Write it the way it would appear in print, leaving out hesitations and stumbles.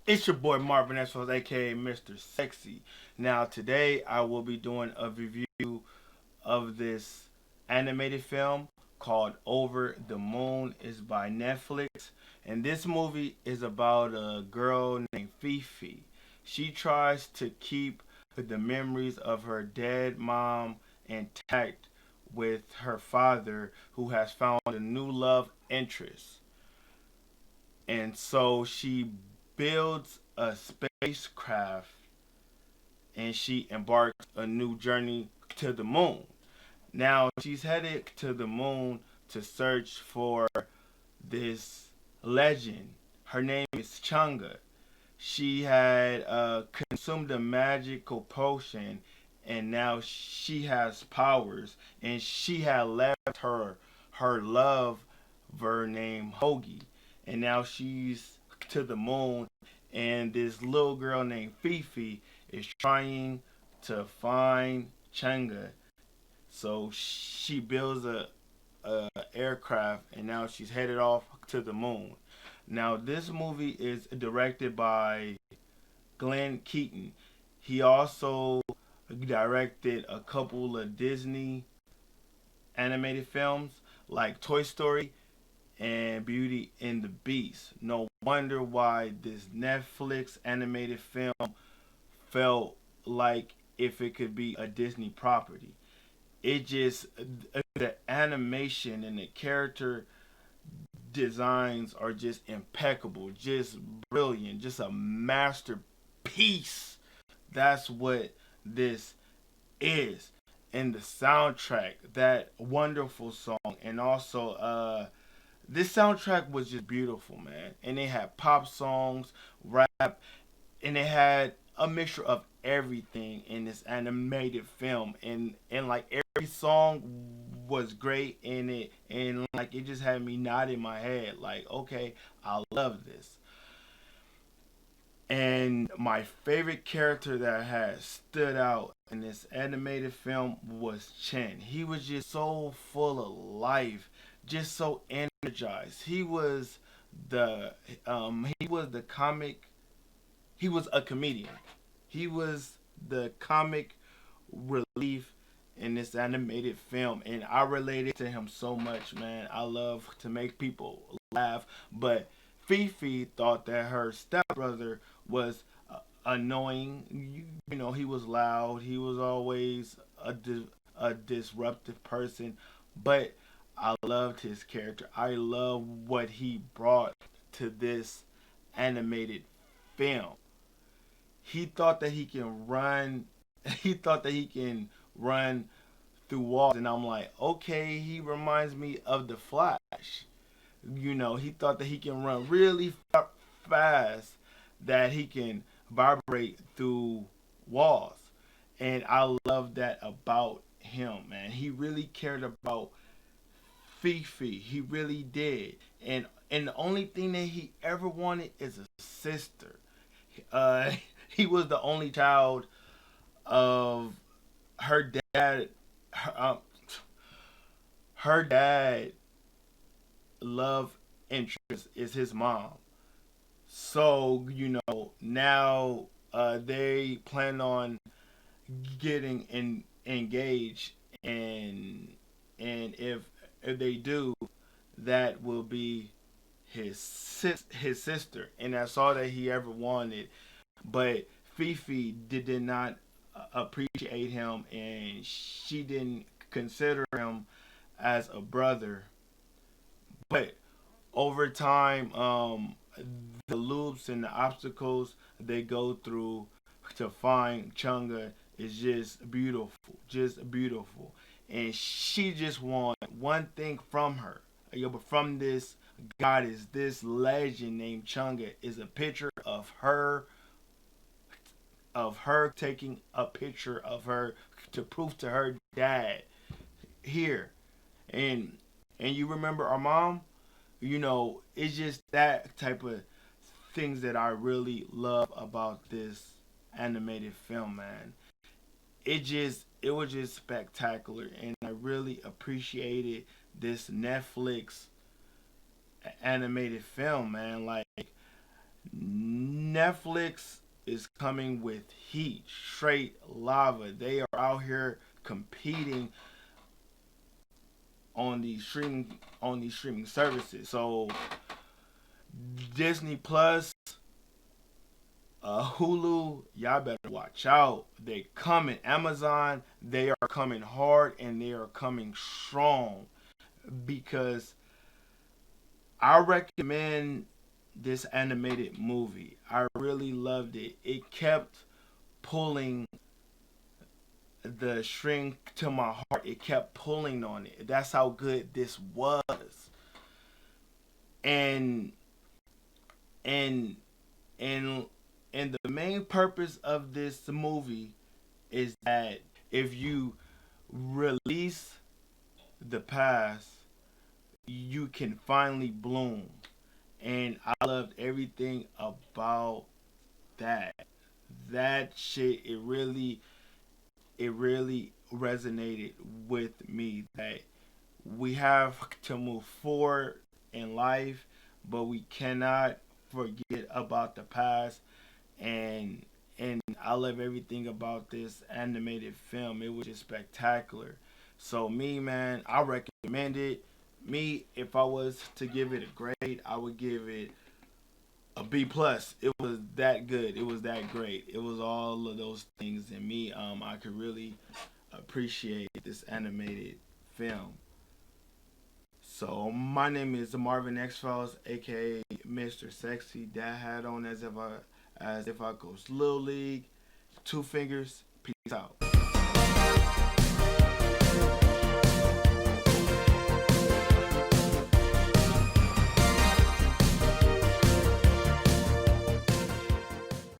It's your boy Marvin XFiles, aka Mr. Sexy. Now today I will be doing a review of this animated film called Over the Moon. It's by Netflix, and this movie is about a girl named Fei Fei. She tries to keep the memories of her dead mom intact with her father, who has found a new love interest. And so she builds a spacecraft and she embarks a new journey to the moon. Now she's headed to the moon to search for this legend. Her name is Chunga. She had consumed a magical potion, and now she has powers, and she had left her lover named Hoagie, and now she's to the moon, and this little girl named Fifi is trying to find Chunga. So she builds a aircraft, and now she's headed off to the moon. Now this movie is directed by Glenn Keaton. He also directed a couple of Disney animated films like Toy Story and Beauty and the Beast. No wonder why this Netflix animated film felt like if it could be a Disney property. It just, the animation and the character designs are just impeccable, just brilliant, just a masterpiece. That's what this is. And the soundtrack, that wonderful song, and also this soundtrack was just beautiful, man. And they had pop songs, rap, and it had a mixture of everything in this animated film, and like every song was great in it, and like it just had me nodding my head like, okay, I love this. And my favorite character that had stood out in this animated film was Chen. He was just so full of life, just so energized. The he was the comic he was a comedian. He was the comic relief in this animated film, and I related to him so much, man. I love to make people laugh, but Fifi thought that her stepbrother was annoying. You know, he was loud. He was always a disruptive person, but I loved his character. I love what he brought to this animated film. He thought that he can run. He thought that he can run through walls, and I'm like, okay, he reminds me of the Flash. You know, he thought that he can run really fast, that he can vibrate through walls, and I love that about him, man. He really cared about Fifi. He really did, and the only thing that he ever wanted is a sister. Uh, he was the only child of her dad. Her dad love interest is his mom. So now they plan on getting engaged, and if they do, that will be his sister, and that's all that he ever wanted. But Fifi did not appreciate him, and she didn't consider him as a brother. But over time, the loops and the obstacles they go through to find Chunga is just beautiful. And she just want one thing from her, but from this goddess, this legend named Chunga, is a picture of her taking a picture of her to prove to her dad here. And and you remember our mom. It's just that type of things that I really love about this animated film, man. It was just spectacular, and I really appreciated this Netflix animated film, man. Like Netflix is coming with heat, straight lava. They are out here competing on these streaming services. So Disney Plus, Hulu, y'all better watch out. They coming. Amazon, they are coming hard and they are coming strong because I recommend this animated movie. I really loved it. It kept pulling the string to my heart. It kept pulling on it. That's how good this was. And and and and the main purpose of this movie is that if you release the past, you can finally bloom. And I loved everything about that. That shit, it really resonated with me that we have to move forward in life, but we cannot forget about the past. And I love everything about this animated film. It was just spectacular. So me, man, I recommend it. Me, if I was to give it a grade, I would give it a B plus. It was that good. It was that great. It was all of those things, and me, I could really appreciate this animated film. So my name is Marvin XFiles, aka Mr. Sexy. That hat on as if I goes Little League. Two fingers. Peace out.